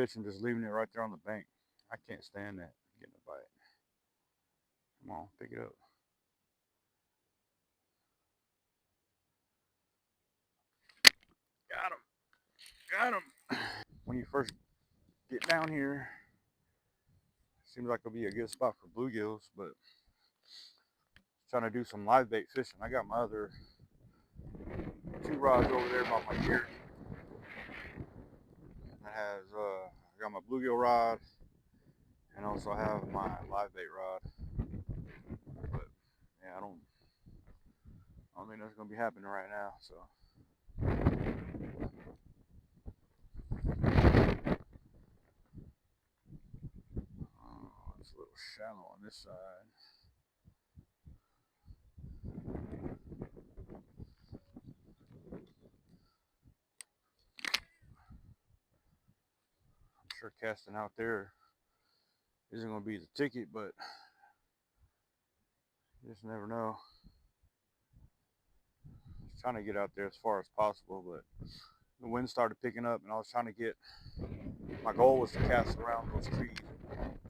fish and just leaving it right there on the bank. I can't stand that. Getting a bite. Come on, pick it up. Got him. Got him. When you first get down here, seems like it'll be a good spot for bluegills, but trying to do some live bait fishing. I got my other two rods over there by my gear. That has I got my bluegill rod and also have my live bait rod. But yeah, I don't think that's gonna be happening right now. So it's a little shallow on this side. I'm sure casting out there isn't gonna be the ticket, but you just never know. Just trying to get out there as far as possible, but the wind started picking up, and I was trying to get. My goal was to cast around those trees,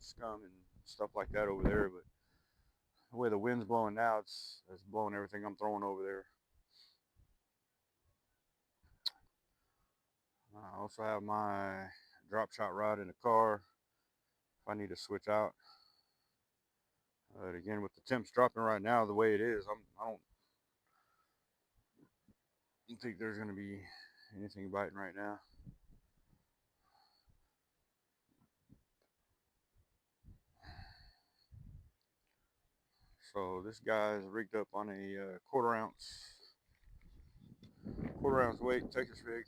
scum and stuff like that over there, but the way the wind's blowing now, it's blowing everything I'm throwing over there. I also have my drop shot rod in the car if I need to switch out. But again, with the temps dropping right now the way it is, I don't think there's going to be anything biting right now. So this guy's rigged up on a quarter ounce weight Texas rig.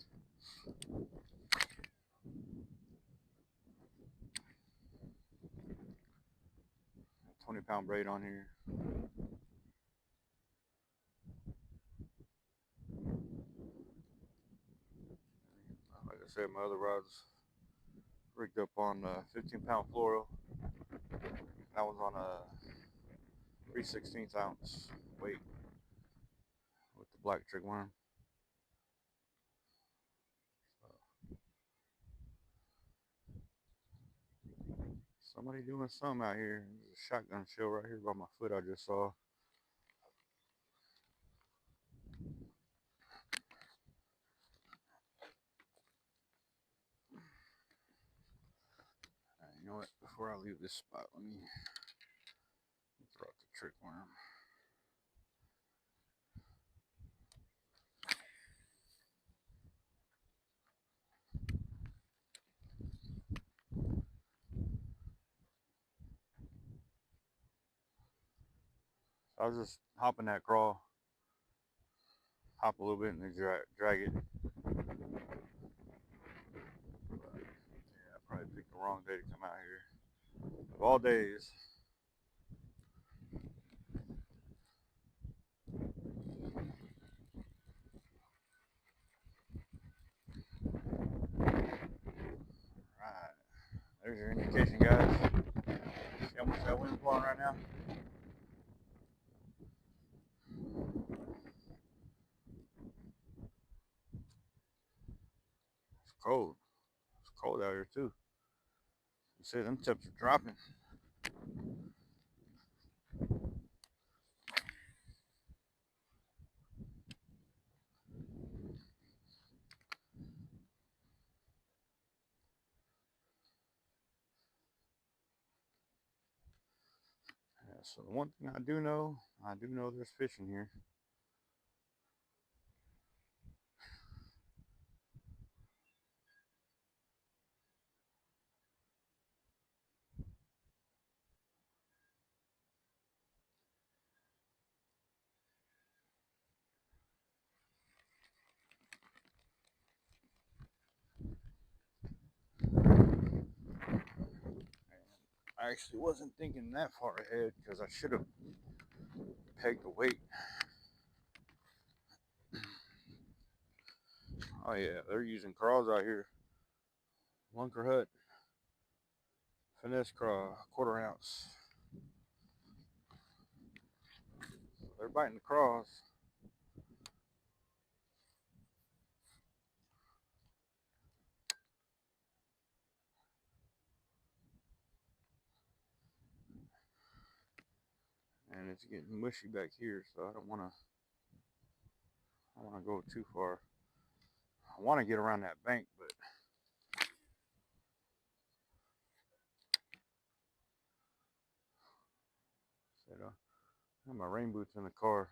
20-pound braid on here. Like I said, my other rod's rigged up on 15-pound fluoro. That one's on a 3/16 ounce weight with the black trig worm. Somebody doing something out here. There's a shotgun shell right here by my foot I just saw. You know what? Before I leave this spot, let me throw out the trick worm. I was just hopping that crawl, hop a little bit and then drag it. Yeah, I probably picked the wrong day to come out here. Of all days. Right. There's your indication, guys. See how much that wind's blowing right now? It's cold. It's cold out here too. You see them temps are dropping. Yeah, so the one thing I do know there's fish in here. I actually wasn't thinking that far ahead because I should have pegged the weight. Oh yeah, they're using craws out here. Lunker Hut, finesse craw, quarter ounce. They're biting the craws. it's getting mushy back here, so I don't want to go too far. I want to get around that bank, but I have my rain boots in the car.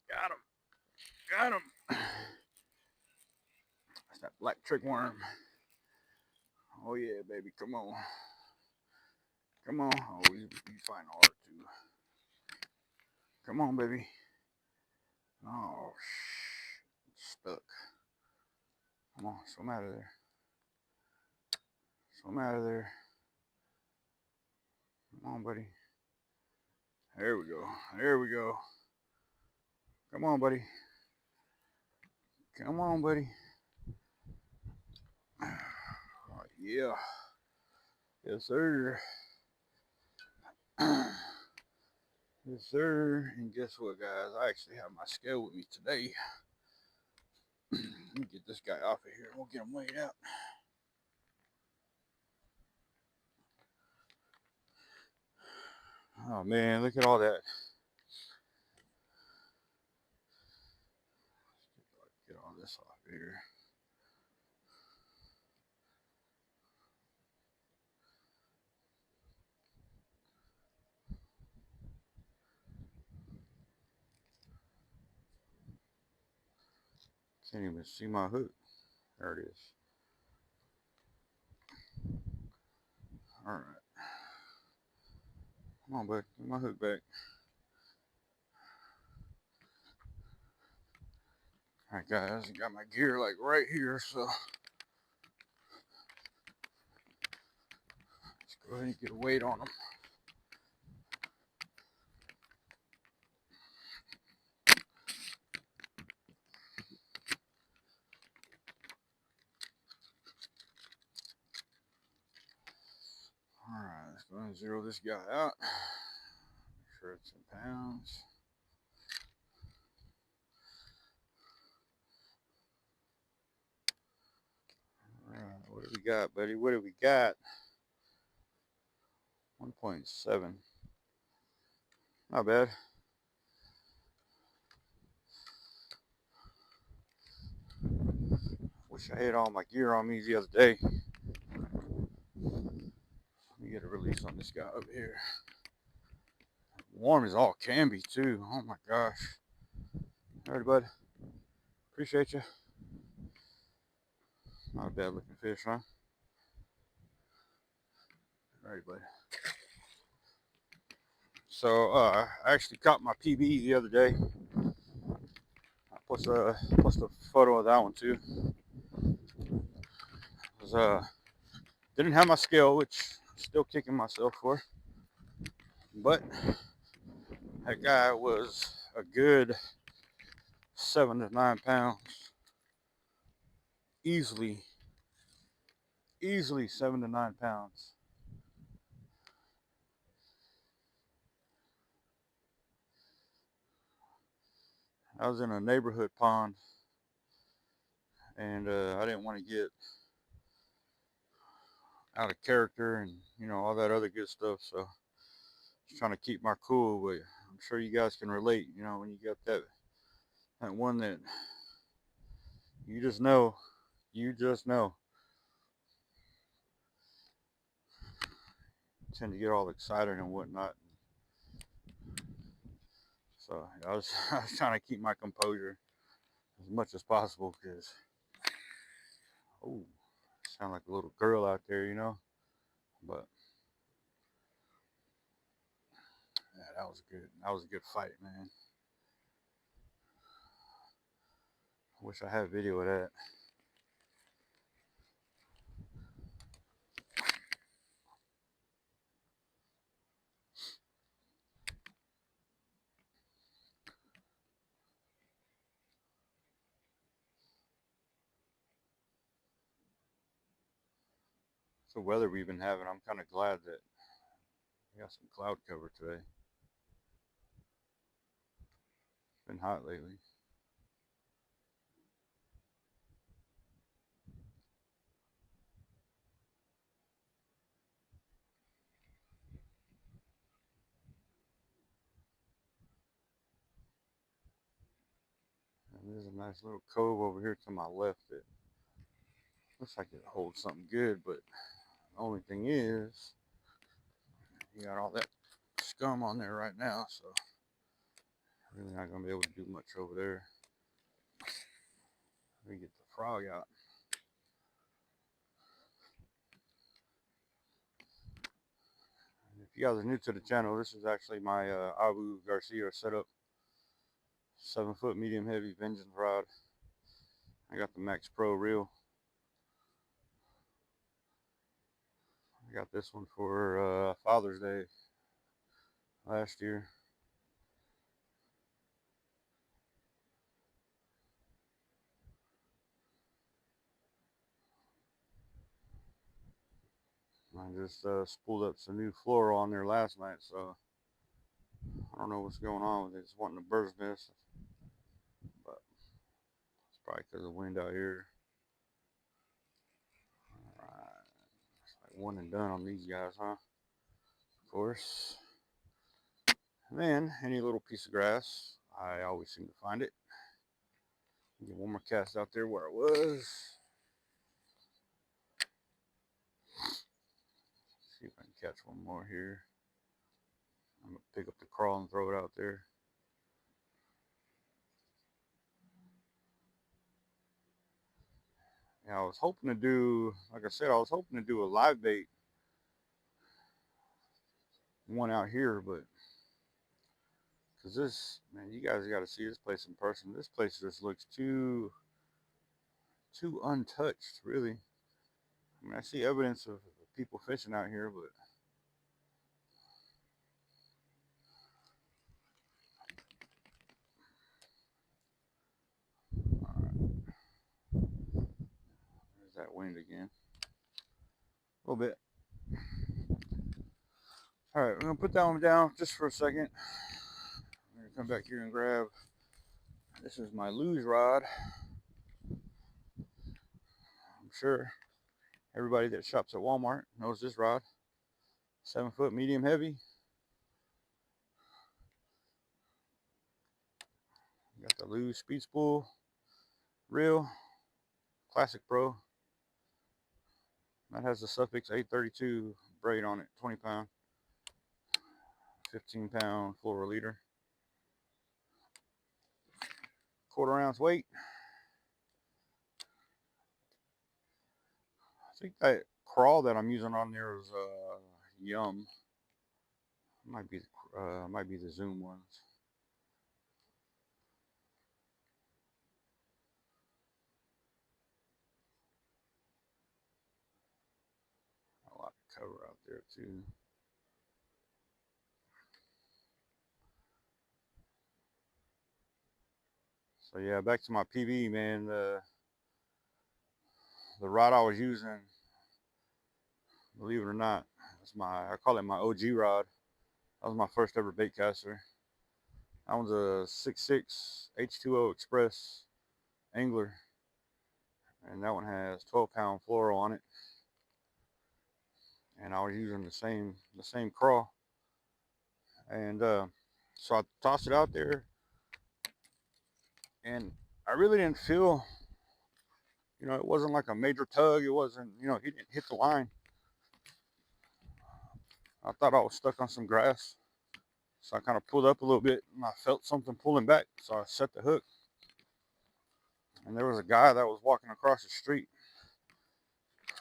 Got him. Got him. That's that black trick worm. Oh yeah, baby. Come on. Come on. Oh, you find hard too. Come on, baby. Oh, stuck. Come on, swim out of there. Swim out of there. Come on, buddy. There we go. There we go. Come on, buddy. Come on, buddy. Oh, yeah. Yes, sir. Yes, sir. And guess what, guys? I actually have my scale with me today. Let me get this guy off of here. We'll get him weighed out. Oh, man. Look at all that. Get all this off here. Can't even see my hook. There it is. All right. Come on, bud. Get my hook back. All right, guys. I got my gear like right here, so let's go ahead and get a weight on them. All right, let's go ahead and zero this guy out. Make sure it's in pounds. All right, what do we got, buddy? What do we got? 1.7. Not bad. Wish I had all my gear on me the other day. Let me get a release on this guy up here. Warm as all can be, too. Oh my gosh. All right, bud. Appreciate you. Not a bad looking fish, huh? All right, bud. So, I actually caught my PB the other day. I post a photo of that one, too. Didn't have my scale, which I'm still kicking myself for. But that guy was a good 7 to 9 pounds. Easily 7 to 9 pounds. I was in a neighborhood pond, and I didn't want to get out of character and all that other good stuff, so just trying to keep my cool. But I'm sure you guys can relate, when you got that one that you just know tend to get all excited and whatnot. So I was trying to keep my composure as much as possible, because sound like a little girl out there, but yeah, that was a good fight, man. I wish I had video of that. the weather we've been having. I'm kind of glad that we got some cloud cover today. It's been hot lately. And there's a nice little cove over here to my left that looks like it holds something good, but the only thing is, you got all that scum on there right now, so really not gonna be able to do much over there. Let me get the frog out. If you guys are new to the channel, this is actually my Abu Garcia setup. 7-foot medium heavy vengeance rod. I got the Max Pro reel. I got this one for Father's Day last year. I just spooled up some new floral on there last night, so I don't know what's going on with it. It's wanting to bird's nest, but it's probably because of the wind out here. Alright, it's like one and done on these guys, huh? Of course. And then any little piece of grass, I always seem to find it. Get one more cast out there where it was. See if I can catch one more here. I'm gonna pick up the crawl and throw it out there. Yeah, I was hoping to do, like I said, I was hoping to do a live bait one out here, but because this, man, you guys got to see this place in person. This place just looks too untouched, really. I mean, I see evidence of people fishing out here, but all right, there's that wind again. A little bit. All right, we're gonna put that one down just for a second. I'm gonna come back here and grab. This is my luge rod. I'm sure everybody that shops at Walmart knows this rod. 7-foot medium heavy. Got the luge speed spool reel, Classic Pro. That has the Suffix 832 braid on it, 20 pound, 15 pound fluoroliter. Quarter-ounce weight. I think that crawl that I'm using on there is Yum. Might be the Zoom ones. A lot of cover out there too. So yeah, back to my PV, man. The rod I was using, believe it or not, I call it my OG rod. That was my first ever bait caster. That one's a 6.6 H2O Express angler, and that one has 12 pound fluoro on it. And I was using the same crawl, and so I tossed it out there, and I really didn't feel, it wasn't like a major tug. It wasn't, he didn't hit the line. I thought I was stuck on some grass, so I kind of pulled up a little bit, and I felt something pulling back, so I set the hook, and there was a guy that was walking across the street.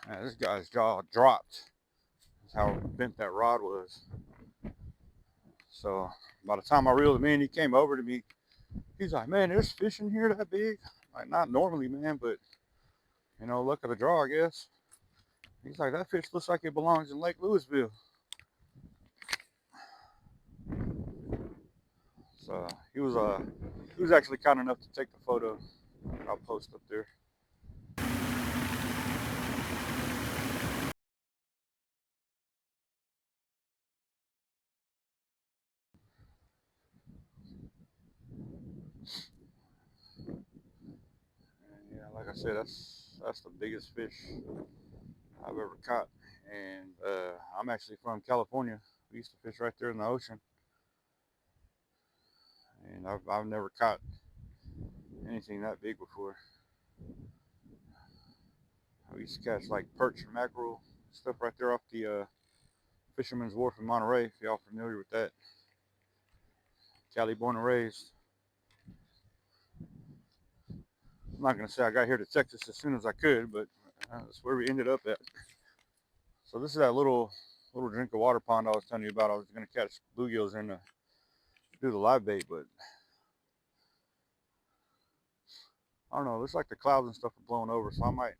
And this guy's jaw dropped. That's how bent that rod was. So by the time I reeled him in, he came over to me. He's like, "Man, there's fish in here that big." Like, not normally, man, but luck of the draw, I guess. He's like, "That fish looks like it belongs in Lake Louisville." So he was actually kind enough to take the photo. I'll post up there. like I said, that's the biggest fish I've ever caught. And I'm actually from California. We used to fish right there in the ocean, and I've never caught anything that big before. We used to catch like perch and mackerel stuff right there off the Fisherman's Wharf in Monterey. If y'all familiar with that, Cali born and raised. I'm not gonna say I got here to Texas as soon as I could, but that's where we ended up at. So this is that little drink of water pond I was telling you about. I was gonna catch bluegills in to do the live bait, but I don't know. Looks like the clouds and stuff are blowing over, so I might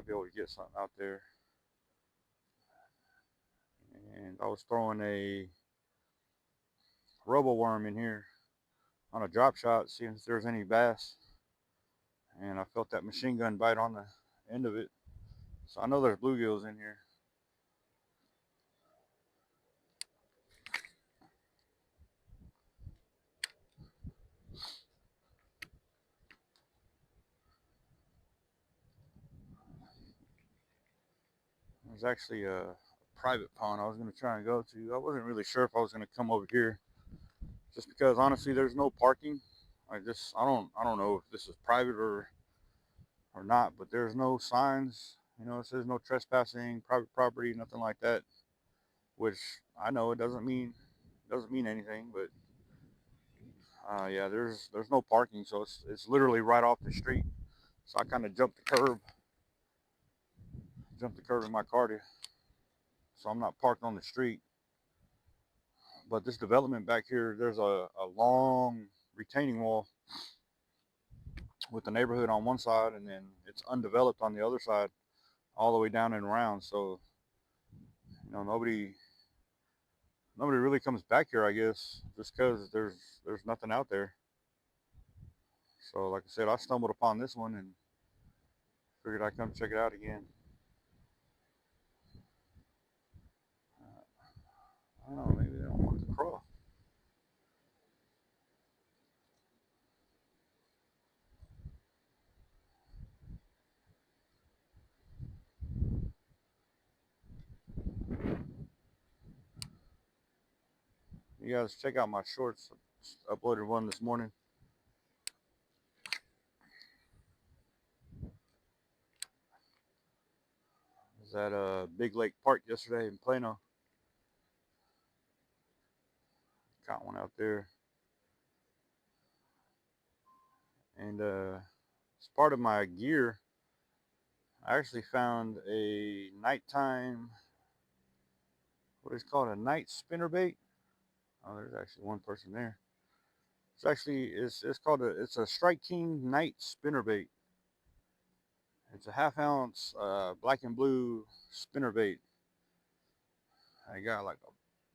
be able to get something out there. And I was throwing a robo worm in here on a drop shot, seeing if there's any bass. And I felt that machine gun bite on the end of it. So I know there's bluegills in here. There's actually a private pond I was going to try and go to. I wasn't really sure if I was going to come over here, just because honestly there's no parking. I don't know if this is private or not, but there's no signs. It says no trespassing, private property, nothing like that. Which I know it doesn't mean anything, but yeah, there's no parking, so it's literally right off the street. So I kind of jumped the curb in my car so I'm not parked on the street. But this development back here, there's a long retaining wall with the neighborhood on one side, and then it's undeveloped on the other side, all the way down and around. So nobody really comes back here, I guess, just because there's nothing out there. So like I said, I stumbled upon this one and figured I'd come check it out again. I don't know, maybe they don't want to crawl. You guys check out my shorts. I uploaded one this morning. I was at Big Lake Park yesterday in Plano. Got one out there, and as part of my gear, I actually found a nighttime, what is called a night spinner bait. Oh, there's actually one person there. It's called it's a Strike King night spinner bait. It's a half-ounce black and blue spinner bait. I got like a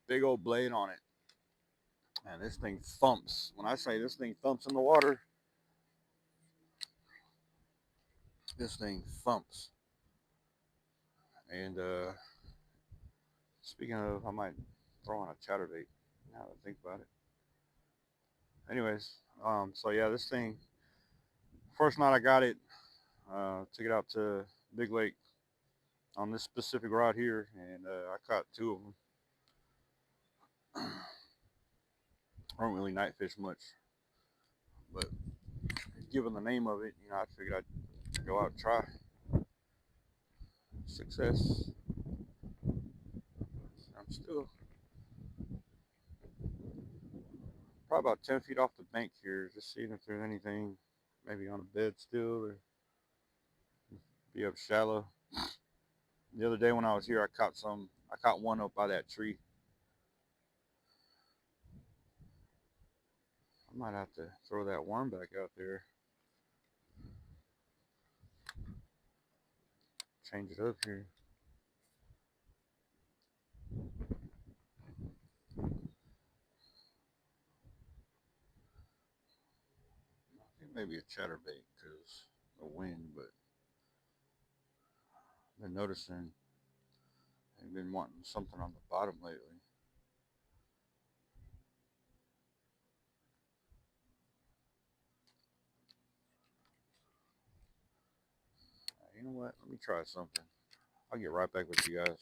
big old blade on it, and this thing thumps. When I say this thing thumps in the water, this thing thumps. And speaking of, I might throw on a chatterbait now that I think about it. Anyways, so yeah, this thing, first night I got it, took it out to Big Lake on this specific rod here, and I caught two of them. I don't really night fish much, but given the name of it, I figured I'd go out and try. Success. I'm still probably about 10 feet off the bank here, just seeing if there's anything maybe on a bed still or be up shallow. The other day when I was here, I caught one up by that tree. I might have to throw that worm back out there, change it up here. I think maybe a chatterbait because the wind, but I've been noticing they've been wanting something on the bottom lately. what? Let me try something. I'll get right back with you guys.